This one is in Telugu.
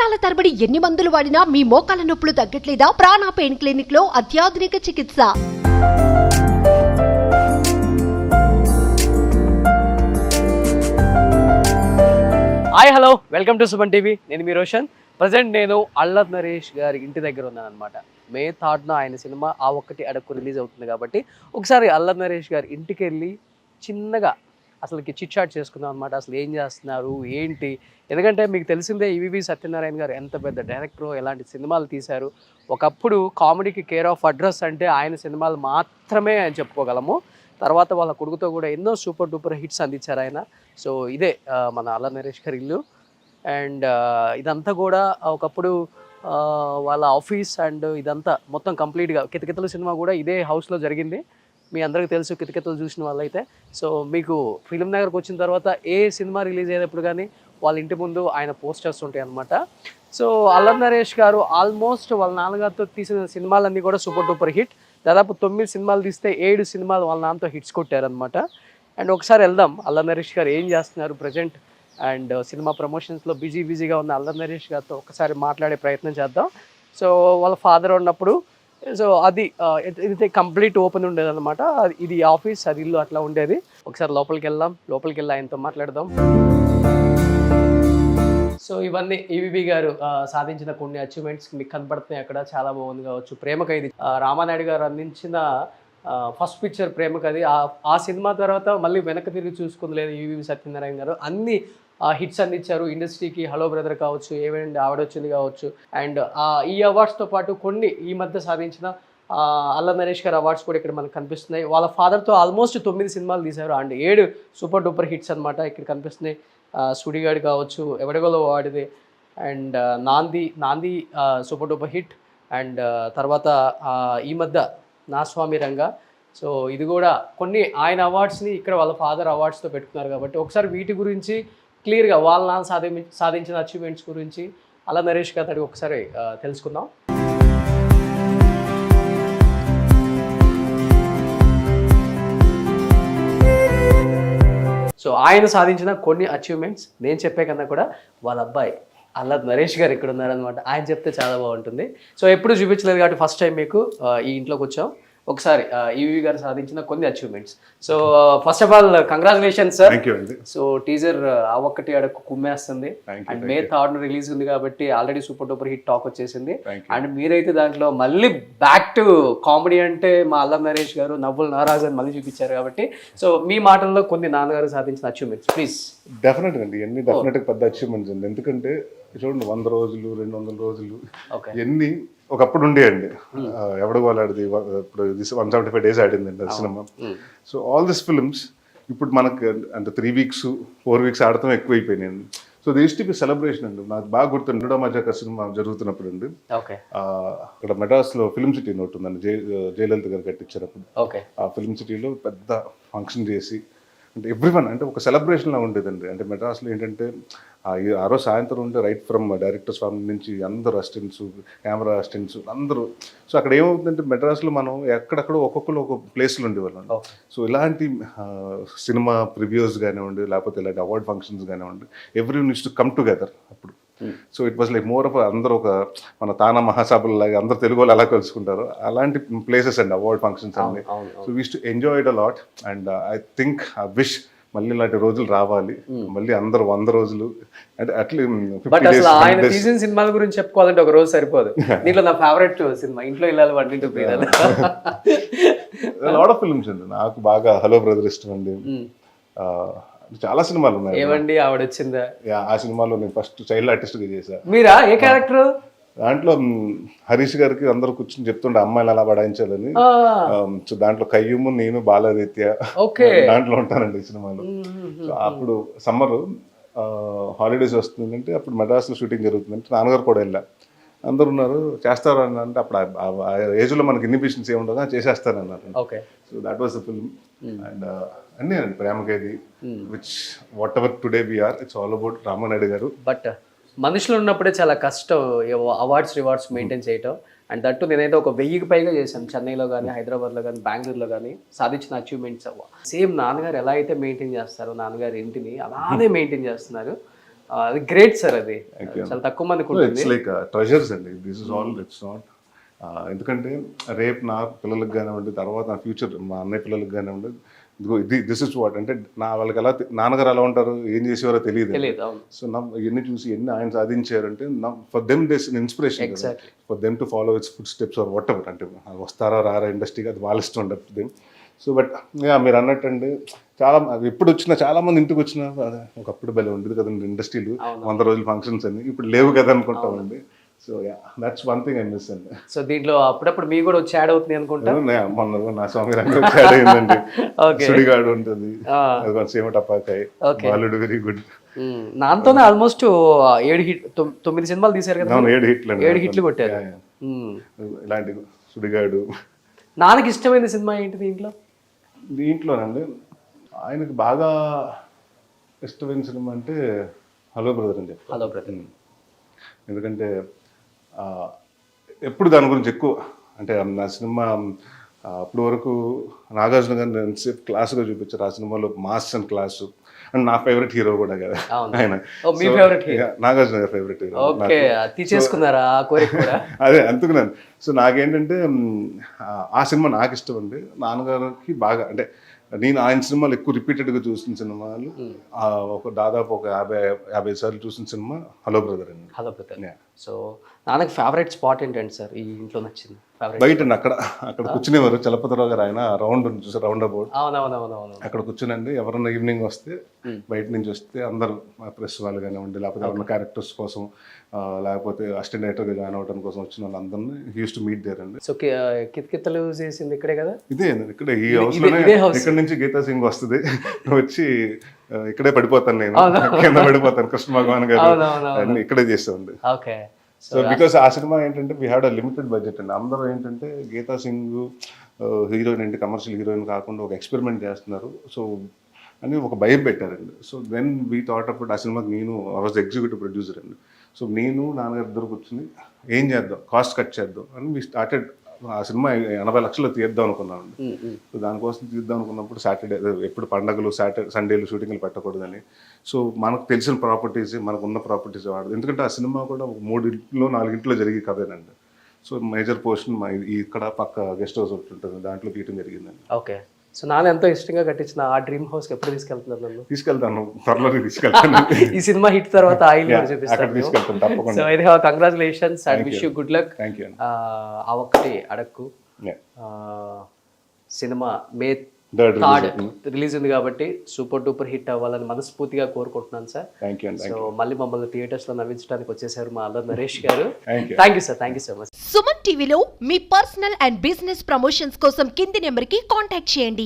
సంవత్సరాల తరబడి ఎన్ని మందులు వాడినా మీ మోకాల నొప్పులు తగ్గట్లేదా? ప్రాణ పెయిన్ క్లినిక్ లో అత్యాధునిక చికిత్స. Hi hello, welcome to Suman TV. నేను మీ రోషన్. ప్రజెంట్ నేను అల్లరి నరేష్ గారి ఇంటి దగ్గర ఉన్నాను అనమాట. మే 3న ఆయన సినిమా ఆ ఒక్కటి అడక్కు రిలీజ్ అవుతుంది కాబట్టి ఒకసారి అల్లరి నరేష్ గారి ఇంటికి వెళ్ళి చిన్నగా అసలుకి చిట్ చాట్ చేసుకుందాం అనమాట. అసలు ఏం చేస్తున్నారు ఏంటి, ఎందుకంటే మీకు తెలిసిందే ఈవీవి సత్యనారాయణ గారు ఎంత పెద్ద డైరెక్టర్, ఎలాంటి సినిమాలు తీశారు. ఒకప్పుడు కామెడీకి కేర్ ఆఫ్ అడ్రస్ అంటే ఆయన సినిమాలు మాత్రమే అని చెప్పుకోగలము. తర్వాత వాళ్ళ కొడుకుతో కూడా ఎన్నో సూపర్ డూపర్ హిట్స్ అందించారు ఆయన. సో ఇదే మన అల్లరి నరేష్ గారి ఇల్లు. అండ్ ఇదంతా కూడా ఒకప్పుడు వాళ్ళ ఆఫీస్ అండ్ ఇదంతా మొత్తం కంప్లీట్గా కితకితలు సినిమా కూడా ఇదే హౌస్లో జరిగింది. మీ అందరికీ తెలుసు కితకితలు చూసిన వాళ్ళైతే. సో మీకు ఫిలిం నగర్కి వచ్చిన తర్వాత ఏ సినిమా రిలీజ్ అయ్యేటప్పుడు కానీ వాళ్ళ ఇంటి ముందు ఆయన పోస్టర్స్ ఉంటాయి అన్నమాట. సో అల్లరి నరేష్ గారు ఆల్మోస్ట్ వాళ్ళ నాన్నగారితో తీసిన సినిమాలన్నీ కూడా సూపర్ డూపర్ హిట్. దాదాపు 9 సినిమాలు తీస్తే 7 సినిమాలు వాళ్ళ నాన్నతో హిట్స్ కొట్టారనమాట. అండ్ ఒకసారి వెళ్దాం అల్లరి నరేష్ గారు ఏం చేస్తున్నారు ప్రజెంట్, అండ్ సినిమా ప్రమోషన్స్లో బిజీగా ఉన్న అల్లరి నరేష్ గారితో ఒకసారి మాట్లాడే ప్రయత్నం చేద్దాం. సో వాళ్ళ ఫాదర్ ఉన్నప్పుడు సో అది ఇది కంప్లీట్ ఓపెన్ ఉండేది అనమాట. ఇది ఆఫీస్, అది ఇల్లు అట్లా ఉండేది. ఒకసారి లోపలికి వెళ్ళి ఆయనతో మాట్లాడదాం. సో ఇవన్నీ ఈవీవి గారు సాధించిన కొన్ని అచీవ్మెంట్స్ మీకు కనపడుతున్నాయి అక్కడ. చాలా బాగుంది కావచ్చు. ప్రేమ ఖైదీ రామానాయుడు గారు అందించిన ఫస్ట్ పిక్చర్ ప్రేమ ఖైదీ. ఆ సినిమా తర్వాత మళ్ళీ వెనక్కి తిరిగి చూసుకుంది లేదు ఈవీవి సత్యనారాయణ గారు. అన్ని హిట్స్ అందించారు ఇండస్ట్రీకి. హలో బ్రదర్ కావచ్చు, ఏవేంటి ఆవిడొచ్చింది కావచ్చు. అండ్ ఈ అవార్డ్స్తో పాటు కొన్ని ఈ మధ్య సాధించిన అల్లరి నరేష్ గారు అవార్డ్స్ కూడా ఇక్కడ మనకు కనిపిస్తున్నాయి. వాళ్ళ ఫాదర్తో ఆల్మోస్ట్ 9 సినిమాలు తీశారు అండ్ 7 సూపర్ డూపర్ హిట్స్ అనమాట ఇక్కడ కనిపిస్తున్నాయి. సుడిగాడు కావచ్చు, ఎవడిగోలో వాడిది, అండ్ నాంది సూపర్ డూపర్ హిట్. అండ్ తర్వాత ఈ మధ్య నా స్వామి రంగా. సో ఇది కూడా కొన్ని ఆయన అవార్డ్స్ని ఇక్కడ వాళ్ళ ఫాదర్ అవార్డ్స్తో పెట్టుకున్నారు కాబట్టి ఒకసారి వీటి గురించి క్లియర్గా వాళ్ళ నాన్న సాధించిన అచీవ్మెంట్స్ గురించి అల్లరి నరేష్ గారి ఒకసారి తెలుసుకుందాం. సో ఆయన సాధించిన కొన్ని అచీవ్మెంట్స్ నేను చెప్పే కన్నా కూడా వాళ్ళ అబ్బాయి అల్లరి నరేష్ గారు ఇక్కడ ఉన్నారనమాట. ఆయన చెప్తే చాలా బాగుంటుంది. సో ఎప్పుడు చూపించలేదు కాబట్టి ఫస్ట్ టైం మీకు ఈ ఇంట్లోకి వచ్చాం. ఒకసారి ఈవీవి గారు సాధించిన కొన్ని achievements. So first of all congratulations sir. So teaser ఆ ఒక్కటి అడక్కు కుమ్మేస్తుంది. అండ్ మే 3న రిలీజ్ ఉంది కాబట్టి already super duper hit talk వచ్చేసింది. అండ్ మీరైతే దాంట్లో మళ్ళీ బ్యాక్ టు కామెడీ అంటే మా అల్లరి నరేష్ గారు నవ్వులు నారాజు అని మళ్ళీ చూపించారు కాబట్టి సో మీ మాటల్లో కొన్ని నాన్నగారు సాధించిన అచీవ్మెంట్స్ ప్లీజ్. డెఫినెట్ అండి, ఎన్ని డెఫినెట్గా పెద్ద అచీవ్మెంట్స్ అండి. ఎందుకంటే చూడండి 100 రోజులు 200 రోజులు ఎన్ని ఒకప్పుడు ఉండేయండి. ఎవడు వాళ్ళాడిది ఇప్పుడు 175 days ఆడిందండి cinema. So all this films ఇప్పుడు మనకు అంటే 3 weeks 4 weeks ఆడటం ఎక్కువైపోయినాయండి. So this to be celebration అండి. నాకు బాగా గుర్తుంది రెండో మజాక సినిమా జరుగుతున్నప్పుడు అండి అక్కడ మెడ్రాస్లో ఫిల్మ్ సిటీ ఒకటి ఉందండి, జయలలిత గారు కట్టించినప్పుడు. ఆ ఫిల్మ్ సిటీలో పెద్ద ఫంక్షన్ చేసి అంటే ఎవ్రీవన్ అంటే ఒక సెలబ్రేషన్లా ఉండేదండి. అంటే మెడ్రాస్లో ఏంటంటే ఆ రోజు సాయంత్రం ఉంటే రైట్ ఫ్రమ్ డైరెక్టర్ స్వామి నుంచి అందరు అసిస్టెంట్స్, కెమెరా అసిస్టెంట్స్ అందరూ. సో అక్కడ ఏమవుతుందంటే మెడ్రాస్లో మనం ఎక్కడెక్కడో ఒక్కొక్కరు ఒక ప్లేస్లో ఉండేవాళ్ళం. సో ఇలాంటి సినిమా ప్రివ్యూస్ కానివ్వండి, లేకపోతే ఇలాంటి అవార్డ్ ఫంక్షన్స్ కానివ్వండి, everyone used to come together అప్పుడు. So it was like more of అందరూ ఒక మన తానా మహాసభలు లాగా అందరు తెలుగు వాళ్ళు ఎలా కలుసుకుంటారు అలాంటి ప్లేసెస్ అండి అవార్డ్ ఫంక్షన్స్ అన్ని. So we to enjoy it a lot. And I think I wish మళ్ళీ ఇలాంటి రోజులు రావాలి, మళ్ళీ అందరూ 100 రోజులు అంటే అట్లా. బట్ అసలు ఆయన తీసిన సినిమాల గురించి చెప్పుకోవాలంటే ఒక రోజు సరిపోదు. దీంట్లో నా ఫేవరెట్ సినిమా ఇంట్లో ఇల్లాలి వంటింటూ పేరాలి. లాట్ ఆఫ్ ఫిల్మ్స్ అండి. నాకు బాగా హలో బ్రదర్ ఇష్టం అండి. చాలా సినిమాలు ఉన్నాయి. ఏమండి ఆవిడ వచ్చిందా? ఆ సినిమాలో నేను ఫస్ట్ చైల్డ్ ఆర్టిస్ట్గా చేశాను. మీరా? ఏ క్యారెక్టర్? దాంట్లో హరీష్ గారికి అందరూ కూర్చొని చెప్తుండే అమ్మాయిలు అలా పడాయించాలని. సో దాంట్లో కయ్యూము నేను బాలరీత్య దాంట్లో ఉంటానండి ఈ సినిమాలో. సో అప్పుడు సమ్మర్ హాలిడేస్ వస్తుందంటే అప్పుడు మెడ్రాస్లో షూటింగ్ జరుగుతుందంటే నాన్నగారు కూడా వెళ్ళా. అందరు ఉన్నారు చేస్తారు అని అంటే అప్పుడు ఆ ఏజ్లో మనకి ఇన్హిబిషన్స్ ఏముండదు, చేసేస్తానన్నారు. So that was the film. And అన్నీ అండి Prema Khaidi, which whatever today we are it's all about Ramanaidu garu. But మనుషులు ఉన్నప్పుడే చాలా కష్టం రివార్డ్స్ మెయింటైన్ చేయటం. అండ్ దట్టు నేనైతే ఒక 1000కి పైగా చేశాను చెన్నైలో కానీ, హైదరాబాద్లో కానీ, బెంగళూరులో కానీ. సాధించిన అచీవ్మెంట్స్ సేమ్ నాన్నగారు ఎలా అయితే మెయింటైన్ చేస్తారో నాన్నగారు ఇంటిని అలానే మెయింటైన్ చేస్తున్నారు. అది గ్రేట్ సార్, అది Thank you. చాలా తక్కువ మందికి ఉంటుంది. ఇట్స్ లైక్ ట్రెజర్స్ అండి. This is all it's not. ఎందుకంటే రేపు నా పిల్లలకు కానివ్వండి, తర్వాత నా ఫ్యూచర్ మా అన్నయ్య పిల్లలకు కానివ్వండి, ఇదిగో దిస్ ఇస్ వాట్ అంటే వాళ్ళకి ఎలా నాన్నగారు ఎలా ఉంటారు, ఏం చేసేవారో తెలియదు. అవును. సో ఎన్ని చూసి ఎన్ని ఆయన సాధించారంటే for them this inspiration, for them to follow its footsteps or whatever. అంటే వస్తారా రారా ఇండస్ట్రీకి అది వాళ్ళ ఇష్టం ఉండదు దెమ్. సో బట్ మీరు అన్నట్టండి చాలా ఎప్పుడు వచ్చినా చాలా మంది ఇంటికి వచ్చినా ఒకప్పుడు భలే ఉండేది కదండి ఇండస్ట్రీలు, 100 రోజులు ఫంక్షన్స్ అని, ఇప్పుడు లేవు కదా అనుకుంటామండి. So that's one thing I miss అండి. సో దీంట్లో అప్పుడప్పుడు మీ కూడా వచ్చి యాడ్ అవుతుంది అనుకుంటా. మొన్న నా స్వామి రంగం యాడ్ అయిందండి. సుడిగాడు ఉంటుంది, సేమ టపాకాయ, బాలుడు వెరీ గుడ్. నాతోనే ఆల్మోస్ట్ 7 హిట్ 9 సినిమాలు తీశారు కదా. 7 హిట్లు కొట్టారు. ఇలాంటి సుడిగాడు. నాన్నకి ఇష్టమైన సినిమా ఏంటి దీంట్లోనండి? ఆయనకి బాగా ఇష్టమైన సినిమా అంటే హలో బ్రదర్ అని చెప్తాను. Hello brother. ఎందుకంటే ఎప్పుడు దాని గురించి ఎక్కువ అంటే నా సినిమా అప్పటి వరకు నాగార్జున గారిని ఎంతసేపు క్లాసుగా చూపించారు. ఆ సినిమాలో మాస్ అండ్ క్లాసు అండ్ నా ఫేవరెట్ హీరో కూడా కదా ఆయన. నాగార్జున గారి ఫేవరెట్ హీరో. అదే అనుకున్నాను. సో నాకేంటంటే ఆ సినిమా నాకు ఇష్టం అండి. నాన్నగారికి బాగా అంటే నేను ఆయన సినిమాలు ఎక్కువ రిపీటెడ్గా చూసిన సినిమాలు ఒక దాదాపు ఒక 50 సార్లు చూసిన సినిమా హలో బ్రదర్ అండి. Hello brother. సో నాన్నకి ఫేవరెట్ స్పాట్ ఏంటంటే సార్ ఈ ఇంట్లో నచ్చింది? బయట అండి, అక్కడ కూర్చునేవారు చలపతిరావు గారు. ఆయన రౌండ్ చూసారు, రౌండ్ అబౌట్. అవునవునవునవును. అక్కడ కూర్చునండి ఎవరన్నా ఈవినింగ్ వస్తే బయట నుంచి వస్తే అందరూ ప్రెస్ వాళ్ళు కానివ్వండి, లేకపోతే ఎవరైనా క్యారెక్టర్స్ కోసం లేకపోతే అసిస్టెంట్ డైరెక్టర్గా జాయిన్ అవ్వడం కోసం వచ్చిన వాళ్ళందరినీ యూస్ టు మీట్ దేర్ అండి. సో కితకితలు చేసింది ఇక్కడే కదా? ఇదే ఇక్కడే ఈ హౌస్ లోనే. ఇక్కడ నుంచి గీతా సింగ్ వస్తుంది, వచ్చి ఇక్కడే పడిపోతాను నేను, కింద పడిపోతాను. కృష్ణ భగవాన్ గారు అన్ని ఇక్కడే చేస్తామండి. ఓకే. సో బికాస్ ఆ సినిమా ఏంటంటే we had a limited budget అండి. అందరూ ఏంటంటే గీతా సింగ్ హీరోయిన్ ఏంటి, కమర్షియల్ హీరోయిన్ కాకుండా ఒక ఎక్స్పెరిమెంట్ చేస్తున్నారు సో అని ఒక భయం పెట్టారండి. సో దెన్ వీ థాట్ అప్పుడు ఆ సినిమాకి నేను వాజ్ ఎగ్జిక్యూటివ్ ప్రొడ్యూసర్ అండి. సో నేను నాన్నగారు ఇద్దరు కూర్చుని ఏం చేద్దాం, కాస్ట్ కట్ చేద్దాం అని వీ స్టార్టెడ్. ఆ సినిమా 80 లక్షలు తీద్దాం అనుకున్నామండి. సో దానికోసం తీద్దాం అనుకున్నప్పుడు సాటర్డే ఎప్పుడు పండగలు సండేలు షూటింగ్లు పెట్టకూడదని. సో మనకు తెలిసిన ప్రాపర్టీస్, మనకు ఉన్న ప్రాపర్టీస్ వాడదు. ఎందుకంటే ఆ సినిమా కూడా 3 ఇంట్లో 4 ఇంట్లో జరిగే కథేనండి. సో మేజర్ పోర్షన్ ఇక్కడ పక్క గెస్ట్ హౌస్ ఒకటి ఉంటుంది, దాంట్లో తీయటం జరిగిందండి. ఓకే. సో నాన్న ఎంతో ఇష్టంగా కట్టించిన ఆ డ్రీమ్ హౌస్ ఎప్పుడు తీసుకెళ్తున్నారు నన్ను? తీసుకెళ్తాను, త్వరలో తీసుకెళ్తాను. ఈ సినిమా హిట్ తర్వాత తీసుకెళ్తాను తప్పకుండా. సో ఇది congratulations and wish you good luck. Thank you. ఆ ఒక్కటి అడక్కు సినిమా మే 3rd రిలీజ్ ఉంది కాబట్టి సూపర్ డూపర్ హిట్ అవ్వాలని మనస్ఫూర్తిగా కోరుకుంటున్నాను సార్. సో మళ్ళీ మమ్మల్ని థియేటర్స్ లో నవ్వించడానికి వచ్చేసారు మా అల్లరి నరేష్ గారు. Thank you sir, thank you so much. Suman టీవీలో మీ పర్సనల్ అండ్ బిజినెస్ ప్రమోషన్స్ కోసం కింది నెంబర్కి కాంటాక్ట్ చేయండి.